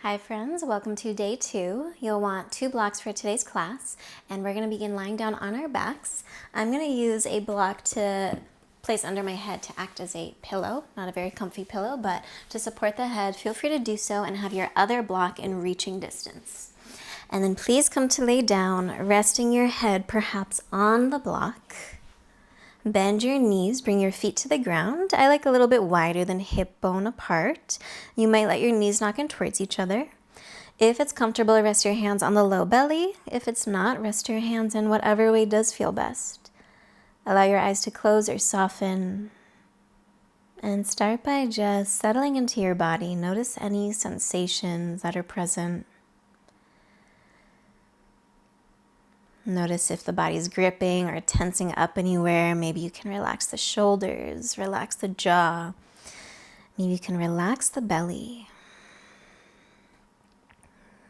Hi friends, welcome to day 2. You'll want 2 blocks for today's class, and we're going to begin lying down on our backs. I'm going to use a block to place under my head to act as a pillow, not a very comfy pillow, but to support the head. Feel free to do so and have your other block in reaching distance. And then please come to lay down, resting your head perhaps on the block. Bend your knees, bring your feet to the ground. I like a little bit wider than hip bone apart. You might let your knees knock in towards each other. If it's comfortable, rest your hands on the low belly. If it's not, rest your hands in whatever way does feel best. Allow your eyes to close or soften. And start by just settling into your body. Notice any sensations that are present. Notice if the body's gripping or tensing up anywhere. Maybe you can relax the shoulders, relax the jaw. Maybe you can relax the belly.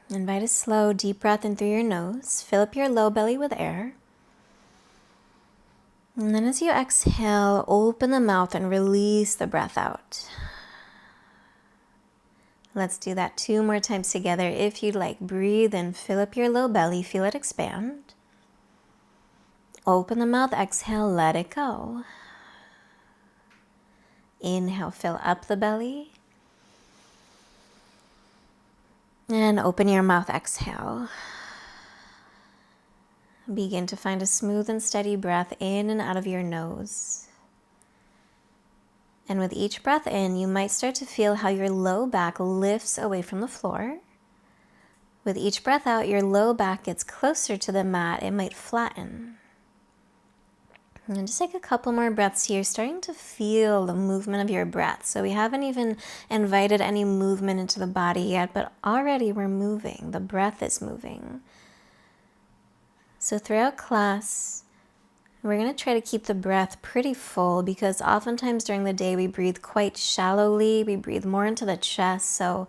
Invite a slow, deep breath in through your nose. Fill up your low belly with air. And then as you exhale, open the mouth and release the breath out. Let's do that 2 more times together. If you'd like, breathe in, fill up your low belly, feel it expand. Open the mouth, exhale, let it go. Inhale, fill up the belly. And open your mouth, exhale. Begin to find a smooth and steady breath in and out of your nose. And with each breath in, you might start to feel how your low back lifts away from the floor. With each breath out, your low back gets closer to the mat. It might flatten. And just take a couple more breaths here, starting to feel the movement of your breath. So we haven't even invited any movement into the body yet, but already we're moving. The breath is moving. So throughout class, we're going to try to keep the breath pretty full because oftentimes during the day we breathe quite shallowly. We breathe more into the chest. So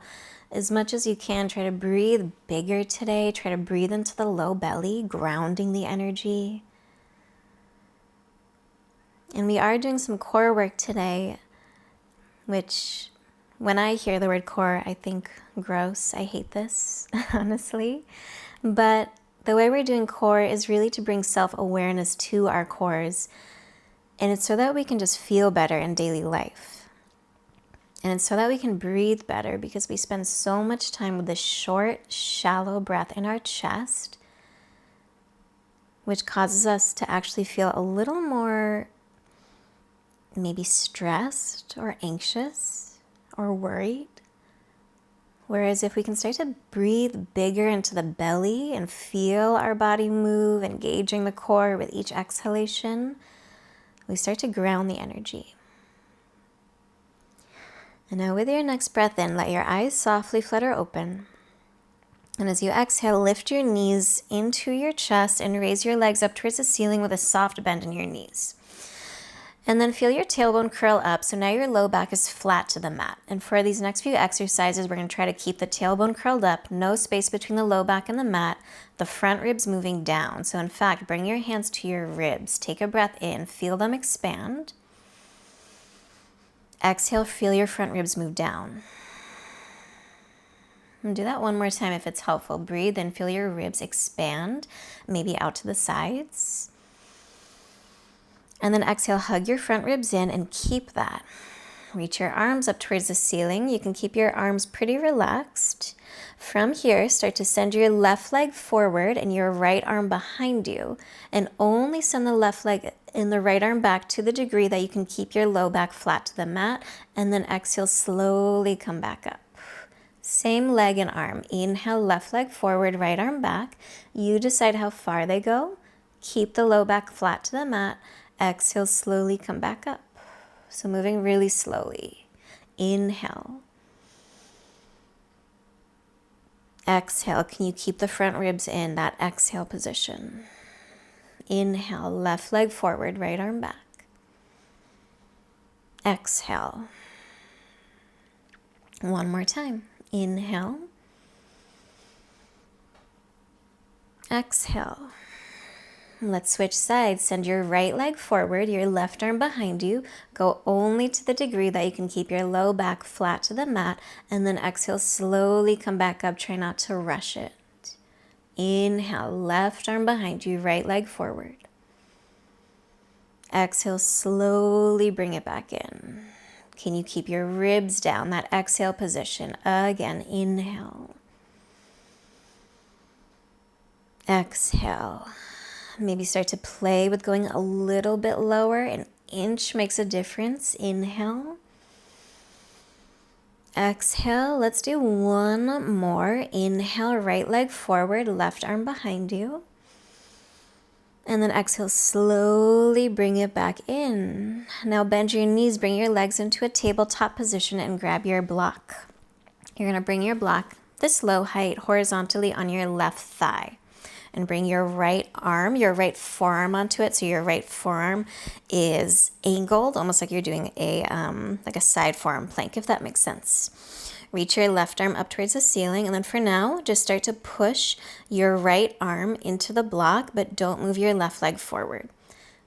as much as you can, try to breathe bigger today. Try to breathe into the low belly, grounding the energy. And we are doing some core work today, which when I hear the word core, I think gross. I hate this, honestly. But the way we're doing core is really to bring self-awareness to our cores. And it's so that we can just feel better in daily life. And it's so that we can breathe better because we spend so much time with this short, shallow breath in our chest, which causes us to actually feel a little more maybe stressed or anxious or worried. Whereas if we can start to breathe bigger into the belly and feel our body move, engaging the core with each exhalation, we start to ground the energy. And now with your next breath in, let your eyes softly flutter open. And as you exhale, lift your knees into your chest and raise your legs up towards the ceiling with a soft bend in your knees. And then feel your tailbone curl up, so now your low back is flat to the mat. And for these next few exercises, we're going to try to keep the tailbone curled up, no space between the low back and the mat, the front ribs moving down. So in fact, bring your hands to your ribs. Take a breath in, feel them expand. Exhale, feel your front ribs move down. And do that one more time if it's helpful. Breathe in, feel your ribs expand, maybe out to the sides. And then exhale, hug your front ribs in and keep that. Reach your arms up towards the ceiling. You can keep your arms pretty relaxed. From here, start to send your left leg forward and your right arm behind you. And only send the left leg and the right arm back to the degree that you can keep your low back flat to the mat. And then exhale, slowly come back up. Same leg and arm. Inhale, left leg forward, right arm back. You decide how far they go. Keep the low back flat to the mat. Exhale, slowly come back up. So moving really slowly. Inhale. Exhale. Can you keep the front ribs in that exhale position? Inhale, left leg forward, right arm back. Exhale. One more time. Inhale. Exhale. Let's switch sides. Send your right leg forward, your left arm behind you. Go only to the degree that you can keep your low back flat to the mat, and then exhale, slowly come back up. Try not to rush it. Inhale, left arm behind you, right leg forward. Exhale, slowly bring it back in. Can you keep your ribs down, that exhale position? Again, inhale. Exhale. Maybe start to play with going a little bit lower. An inch makes a difference. Inhale. Exhale. Let's do one more. Inhale, right leg forward, left arm behind you. And then exhale, slowly bring it back in. Now bend your knees, bring your legs into a tabletop position and grab your block. You're going to bring your block this low height horizontally on your left thigh. And bring your right arm, your right forearm onto it. So your right forearm is angled, almost like you're doing like a side forearm plank, if that makes sense. Reach your left arm up towards the ceiling, and then for now, just start to push your right arm into the block, but don't move your left leg forward.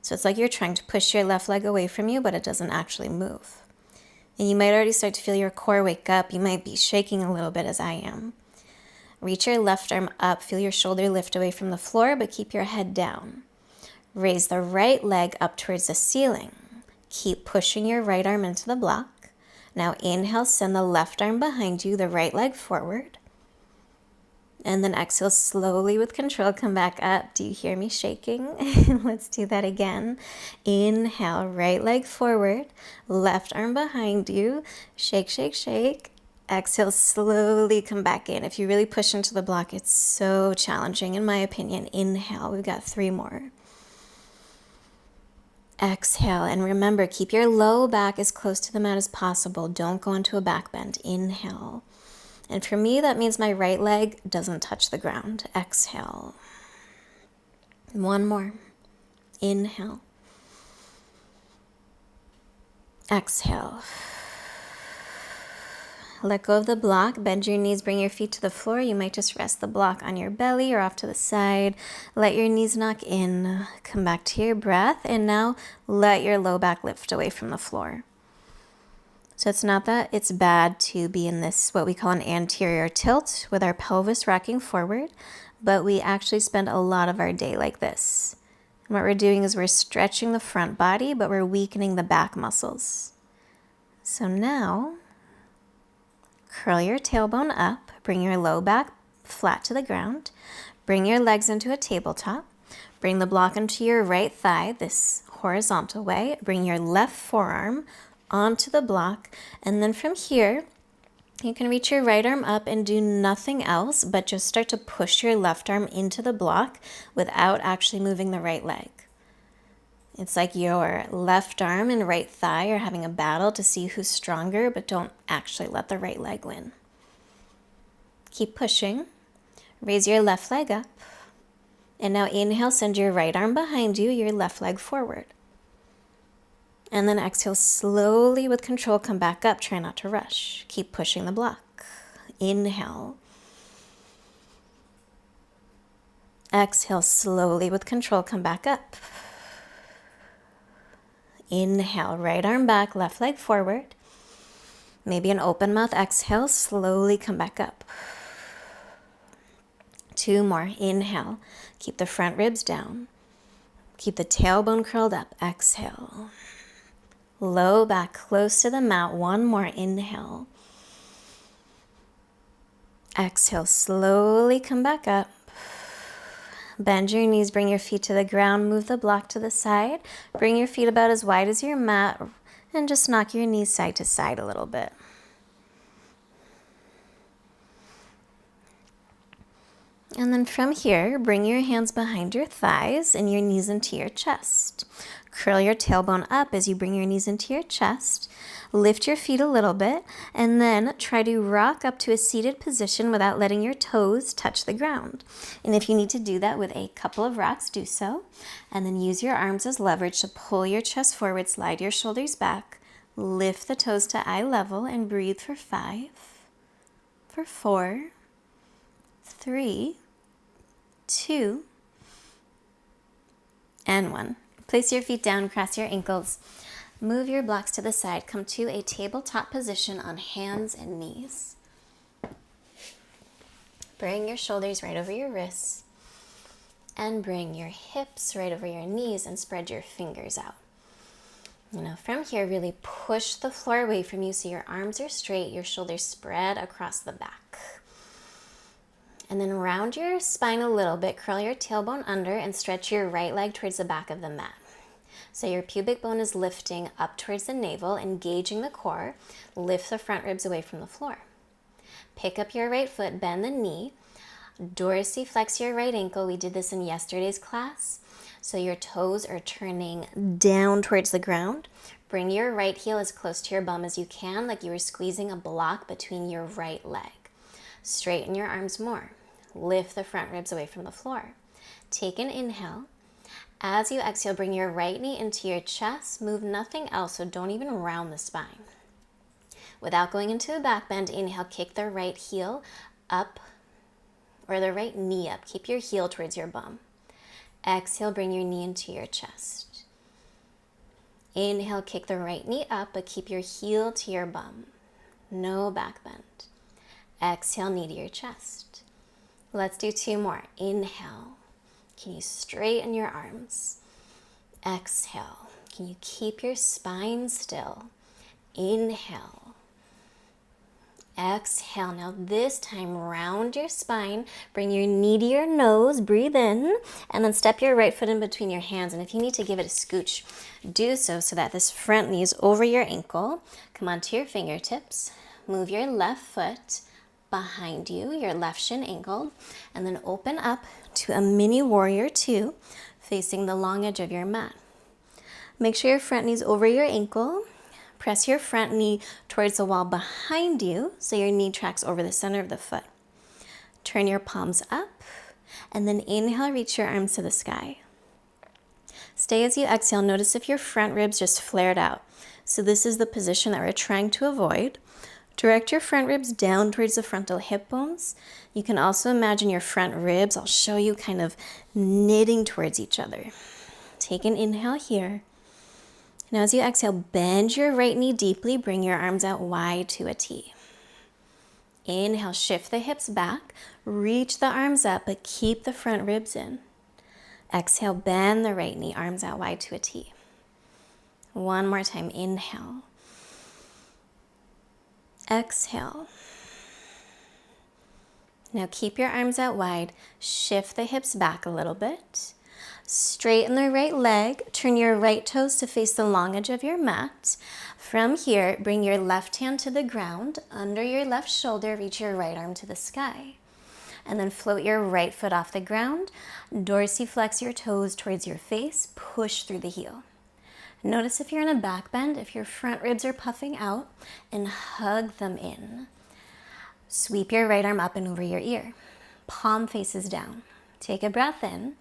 So it's like you're trying to push your left leg away from you, but it doesn't actually move. And you might already start to feel your core wake up. You might be shaking a little bit, as I am. Reach your left arm up, feel your shoulder lift away from the floor, but keep your head down. Raise the right leg up towards the ceiling. Keep pushing your right arm into the block. Now inhale, send the left arm behind you, the right leg forward. And then exhale, slowly with control, come back up. Do you hear me shaking? Let's do that again. Inhale, right leg forward, left arm behind you. Shake, shake, shake. Exhale, slowly come back in. If you really push into the block, it's so challenging, in my opinion. Inhale, we've got 3 more. Exhale, and remember, keep your low back as close to the mat as possible. Don't go into a back bend. Inhale. And for me, that means my right leg doesn't touch the ground. Exhale. 1 more. Inhale. Exhale. Let go of the block, bend your knees, bring your feet to the floor. You might just rest the block on your belly or off to the side. Let your knees knock in. Come back to your breath, and now let your low back lift away from the floor. So it's not that it's bad to be in this, what we call an anterior tilt, with our pelvis rocking forward, but we actually spend a lot of our day like this. And what we're doing is we're stretching the front body, but we're weakening the back muscles. So now, curl your tailbone up, bring your low back flat to the ground, bring your legs into a tabletop, bring the block into your right thigh, this horizontal way, bring your left forearm onto the block, and then from here, you can reach your right arm up and do nothing else, but just start to push your left arm into the block without actually moving the right leg. It's like your left arm and right thigh are having a battle to see who's stronger, but don't actually let the right leg win. Keep pushing. Raise your left leg up. And now inhale, send your right arm behind you, your left leg forward. And then exhale, slowly with control, come back up. Try not to rush. Keep pushing the block. Inhale. Exhale, slowly with control, come back up. Inhale, right arm back, left leg forward. Maybe an open mouth exhale, slowly come back up. 2 more. Inhale, keep the front ribs down. Keep the tailbone curled up. Exhale. Low back close to the mat. 1 more. Inhale. Exhale, slowly come back up. Bend your knees, bring your feet to the ground, move the block to the side. Bring your feet about as wide as your mat, and just knock your knees side to side a little bit. And then from here, bring your hands behind your thighs and your knees into your chest. Curl your tailbone up as you bring your knees into your chest. Lift your feet a little bit, and then try to rock up to a seated position without letting your toes touch the ground. And if you need to do that with a couple of rocks, do so. And then use your arms as leverage to pull your chest forward, slide your shoulders back, lift the toes to eye level, and breathe for 5, for 4, 3, 2, And 1. Place your feet down, cross your ankles. Move your blocks to the side. Come to a tabletop position on hands and knees. Bring your shoulders right over your wrists. And bring your hips right over your knees and spread your fingers out. From here, really push the floor away from you so your arms are straight, your shoulders spread across the back. And then round your spine a little bit, curl your tailbone under and stretch your right leg towards the back of the mat. So your pubic bone is lifting up towards the navel, engaging the core. Lift the front ribs away from the floor. Pick up your right foot, bend the knee. Dorsiflex your right ankle. We did this in yesterday's class. So your toes are turning down towards the ground. Bring your right heel as close to your bum as you can, like you were squeezing a block between your right leg. Straighten your arms more. Lift the front ribs away from the floor. Take an inhale. As you exhale, bring your right knee into your chest. Move nothing else, so don't even round the spine. Without going into a back bend, inhale, kick the right heel up, or the right knee up. Keep your heel towards your bum. Exhale, bring your knee into your chest. Inhale, kick the right knee up, but keep your heel to your bum. No back bend. Exhale, knee to your chest. Let's do 2 more. Inhale. Can you straighten your arms? Exhale. Can you keep your spine still? Inhale. Exhale. Now this time, round your spine. Bring your knee to your nose. Breathe in. And then step your right foot in between your hands. And if you need to give it a scooch, do so that this front knee is over your ankle. Come onto your fingertips. Move your left foot behind you, your left shin angled. And then open up to a mini warrior 2, facing the long edge of your mat. Make sure your front knee is over your ankle. Press your front knee towards the wall behind you so your knee tracks over the center of the foot. Turn your palms up and then inhale, reach your arms to the sky. Stay as you exhale. Notice if your front ribs just flared out. So this is the position that we're trying to avoid. Direct your front ribs down towards the frontal hip bones. You can also imagine your front ribs, I'll show you, kind of knitting towards each other. Take an inhale here. Now as you exhale, bend your right knee deeply. Bring your arms out wide to a T. Inhale, shift the hips back. Reach the arms up, but keep the front ribs in. Exhale, bend the right knee, arms out wide to a T. One more time, inhale. Exhale. Now keep your arms out wide. Shift the hips back a little bit. Straighten the right leg. Turn your right toes to face the long edge of your mat. From here, bring your left hand to the ground. Under your left shoulder, reach your right arm to the sky. And then float your right foot off the ground. Dorsiflex your toes towards your face. Push through the heel. Notice if you're in a back bend, if your front ribs are puffing out, and hug them in. Sweep your right arm up and over your ear. Palm faces down. Take a breath in.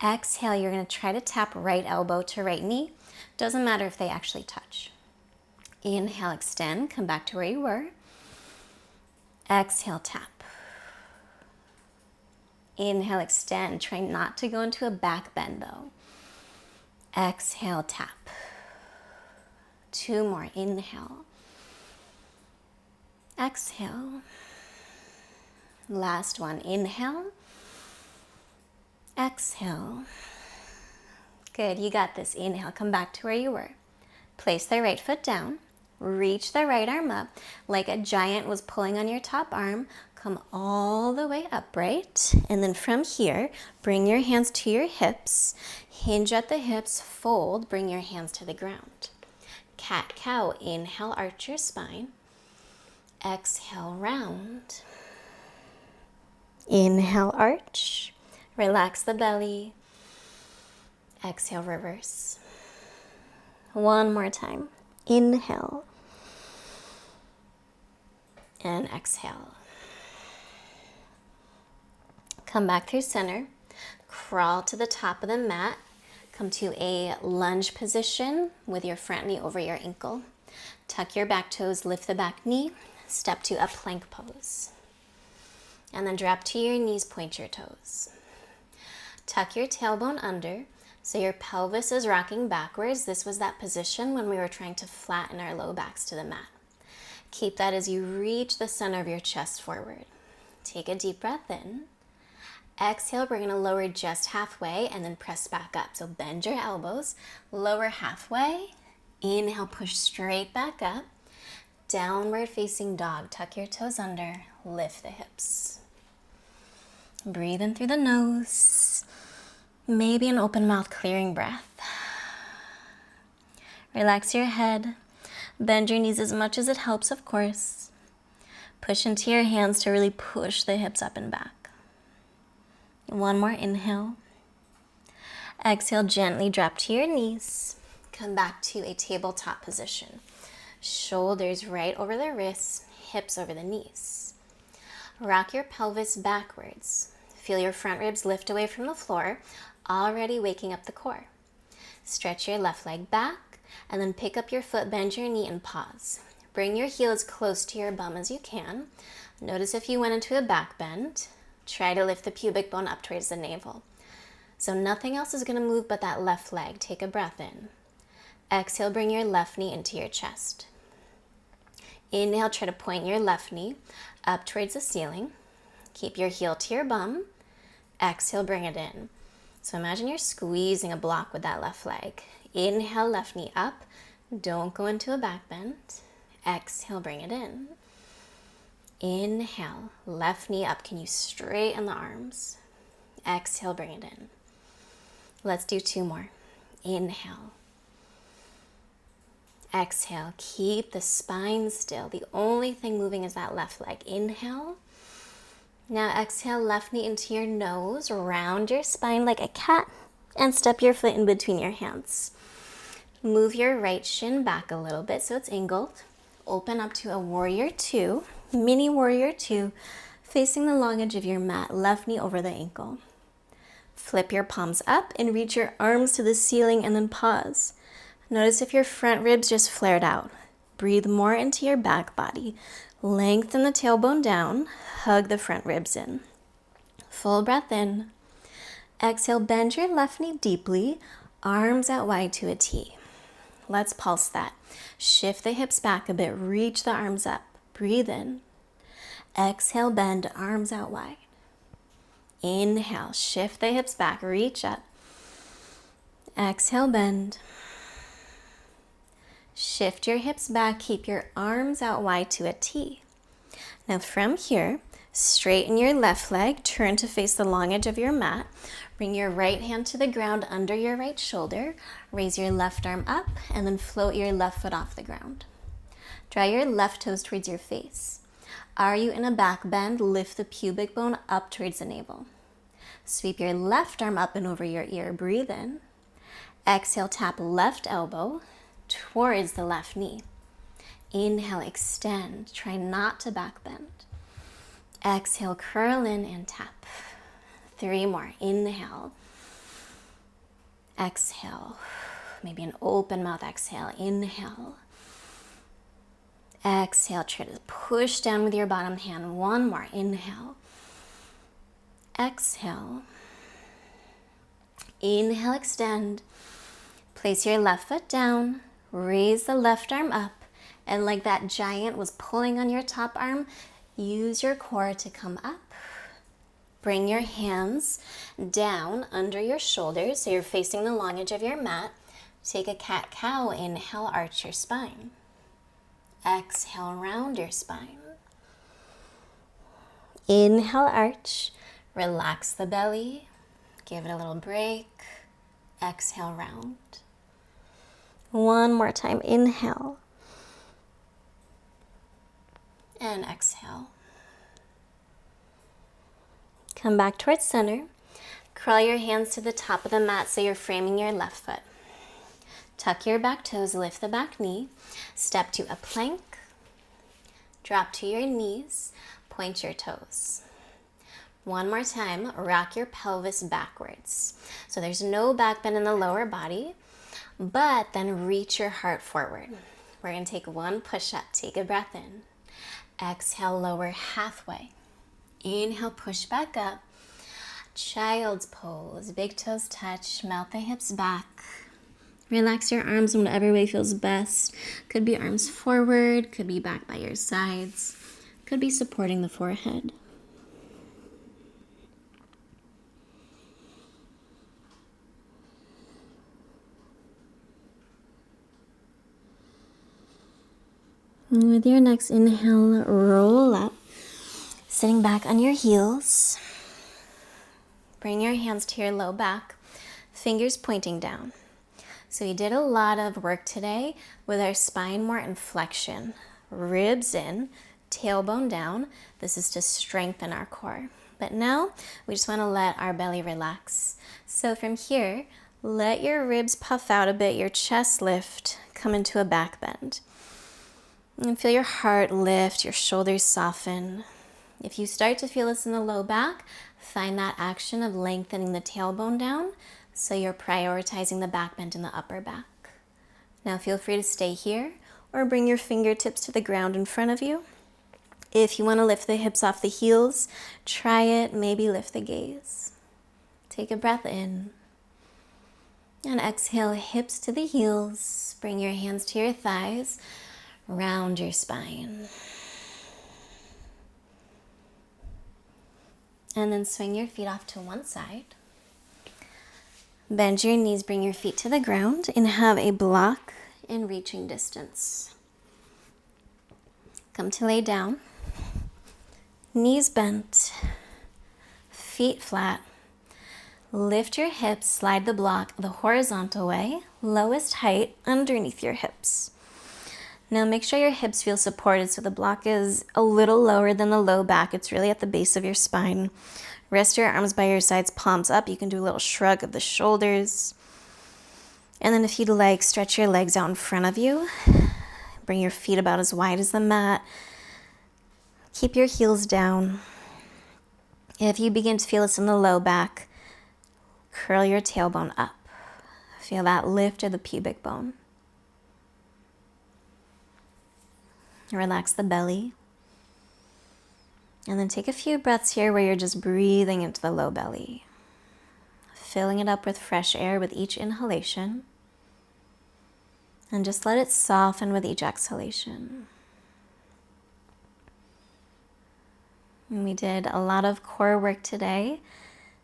Exhale, you're going to try to tap right elbow to right knee. Doesn't matter if they actually touch. Inhale, extend, come back to where you were. Exhale, tap. Inhale, extend. Try not to go into a back bend though. Exhale, tap. 2 more. Inhale. Exhale. Last one. Inhale. Exhale. Good. You got this. Inhale. Come back to where you were. Place the right foot down. Reach the right arm up like a giant was pulling on your top arm. Come all the way upright. And then from here, bring your hands to your hips. Hinge at the hips. Fold. Bring your hands to the ground. Cat-cow. Inhale, arch your spine. Exhale, round. Inhale, arch. Relax the belly. Exhale, reverse. One more time. Inhale. And exhale. Come back through center. Crawl to the top of the mat. Come to a lunge position with your front knee over your ankle. Tuck your back toes, lift the back knee. Step to a plank pose. And then drop to your knees, point your toes. Tuck your tailbone under. So your pelvis is rocking backwards. This was that position when we were trying to flatten our low backs to the mat. Keep that as you reach the center of your chest forward. Take a deep breath in. Exhale, we're going to lower just halfway and then press back up. So bend your elbows, lower halfway. Inhale, push straight back up. Downward facing dog. Tuck your toes under, lift the hips. Breathe in through the nose. Maybe an open mouth clearing breath. Relax your head. Bend your knees as much as it helps, of course. Push into your hands to really push the hips up and back. One more inhale. Exhale, gently drop to your knees. Come back to a tabletop position. Shoulders right over the wrists, hips over the knees. Rock your pelvis backwards. Feel your front ribs lift away from the floor, already waking up the core. Stretch your left leg back, and then pick up your foot, bend your knee, and pause. Bring your heel as close to your bum as you can. Notice if you went into a back bend. Try to lift the pubic bone up towards the navel. So nothing else is going to move but that left leg. Take a breath in. Exhale, bring your left knee into your chest. Inhale, try to point your left knee up towards the ceiling. Keep your heel to your bum. Exhale, bring it in. So imagine you're squeezing a block with that left leg. Inhale, left knee up. Don't go into a back bend. Exhale, bring it in. Inhale, left knee up. Can you straighten the arms? Exhale, bring it in. Let's do 2 more. Inhale. Exhale, keep the spine still. The only thing moving is that left leg. Inhale. Now exhale, left knee into your nose, round your spine like a cat, and step your foot in between your hands. Move your right shin back a little bit so it's angled. Open up to a warrior 2, mini warrior 2, facing the long edge of your mat, left knee over the ankle. Flip your palms up and reach your arms to the ceiling and then pause. Notice if your front ribs just flared out. Breathe more into your back body. Lengthen the tailbone down. Hug the front ribs in. Full breath in. Exhale, bend your left knee deeply. Arms out wide to a T. Let's pulse that. Shift the hips back a bit. Reach the arms up. Breathe in. Exhale, bend, arms out wide. Inhale, shift the hips back. Reach up. Exhale, bend. Shift your hips back, keep your arms out wide to a T. Now from here, straighten your left leg, turn to face the long edge of your mat. Bring your right hand to the ground under your right shoulder. Raise your left arm up and then float your left foot off the ground. Draw your left toes towards your face. Are you in a back bend? Lift the pubic bone up towards the navel. Sweep your left arm up and over your ear. Breathe in. Exhale, tap left elbow towards the left knee. Inhale, extend. Try not to back bend. Exhale, curl in and tap. 3 more. Inhale. Exhale. Maybe an open mouth exhale. Inhale. Exhale. Try to push down with your bottom hand. 1 more. Inhale. Exhale. Inhale, extend. Place your left foot down. Raise the left arm up, and like that giant was pulling on your top arm, use your core to come up. Bring your hands down under your shoulders so you're facing the long edge of your mat. Take a cat-cow. Inhale, arch your spine. Exhale, round your spine. Inhale, arch. Relax the belly. Give it a little break. Exhale, round. 1 more time. Inhale. And exhale. Come back towards center. Crawl your hands to the top of the mat so you're framing your left foot. Tuck your back toes, lift the back knee. Step to a plank. Drop to your knees. Point your toes. 1 more time. Rock your pelvis backwards. So there's no back bend in the lower body. But then reach your heart forward. We're going to take 1 push-up. Take a breath in. Exhale, lower halfway. Inhale, push back up. Child's pose. Big toes touch, melt the hips back. Relax your arms in whatever way feels best. Could be arms forward, could be back by your sides, could be supporting the forehead. And with your next inhale, roll up, sitting back on your heels. Bring your hands to your low back, fingers pointing down. So we did a lot of work today with our spine more in flexion. Ribs in, tailbone down. This is to strengthen our core. But now we just want to let our belly relax. So from here, let your ribs puff out a bit, your chest lift, come into a back bend. And feel your heart lift, your shoulders soften. If you start to feel this in the low back, find that action of lengthening the tailbone down so you're prioritizing the back bend in the upper back. Now feel free to stay here or bring your fingertips to the ground in front of you. If you want to lift the hips off the heels, try it, maybe lift the gaze. Take a breath in. And exhale, hips to the heels. Bring your hands to your thighs. Round your spine. And then swing your feet off to one side. Bend your knees, bring your feet to the ground, and have a block in reaching distance. Come to lay down. Knees bent, feet flat. Lift your hips, slide the block the horizontal way, lowest height underneath your hips. Now make sure your hips feel supported so the block is a little lower than the low back. It's really at the base of your spine. Rest your arms by your sides, palms up. You can do a little shrug of the shoulders. And then if you'd like, stretch your legs out in front of you. Bring your feet about as wide as the mat. Keep your heels down. If you begin to feel this in the low back, curl your tailbone up. Feel that lift of the pubic bone. Relax the belly. And then take a few breaths here where you're just breathing into the low belly. Filling it up with fresh air with each inhalation. And just let it soften with each exhalation. And we did a lot of core work today.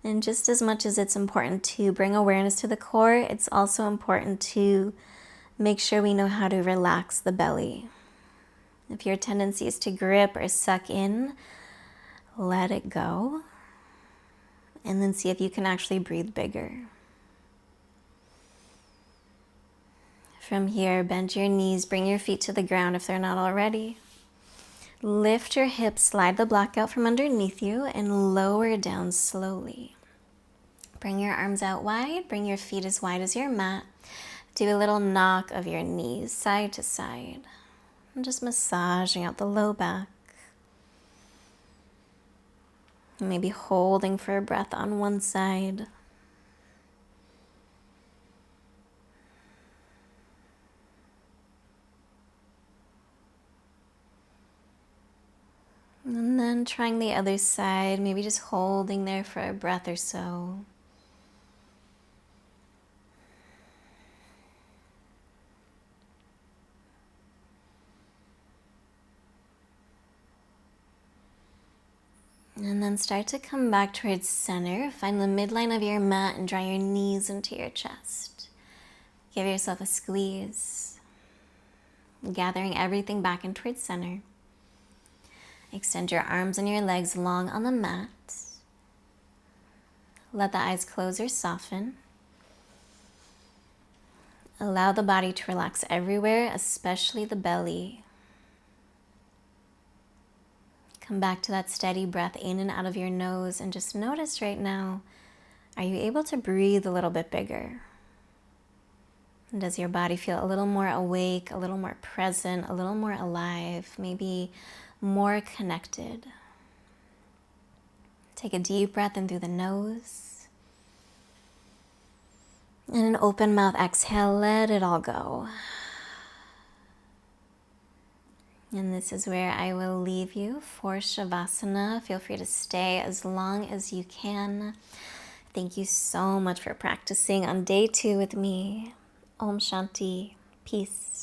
And just as much as it's important to bring awareness to the core, it's also important to make sure we know how to relax the belly. If your tendency is to grip or suck in, let it go. And then see if you can actually breathe bigger. From here, bend your knees, bring your feet to the ground if they're not already. Lift your hips, slide the block out from underneath you, and lower down slowly. Bring your arms out wide, bring your feet as wide as your mat. Do a little knock of your knees side to side. And just massaging out the low back. Maybe holding for a breath on one side. And then trying the other side, maybe just holding there for a breath or so. And then start to come back towards center. Find the midline of your mat and draw your knees into your chest. Give yourself a squeeze. Gathering everything back in towards center. Extend your arms and your legs long on the mat. Let the eyes close or soften. Allow the body to relax everywhere, especially the belly. Come back to that steady breath in and out of your nose and just notice right now, are you able to breathe a little bit bigger? And does your body feel a little more awake, a little more present, a little more alive, maybe more connected? Take a deep breath in through the nose. And an open mouth exhale, let it all go. And this is where I will leave you for Shavasana. Feel free to stay as long as you can. Thank you so much for practicing on day 2 with me. Om Shanti. Peace.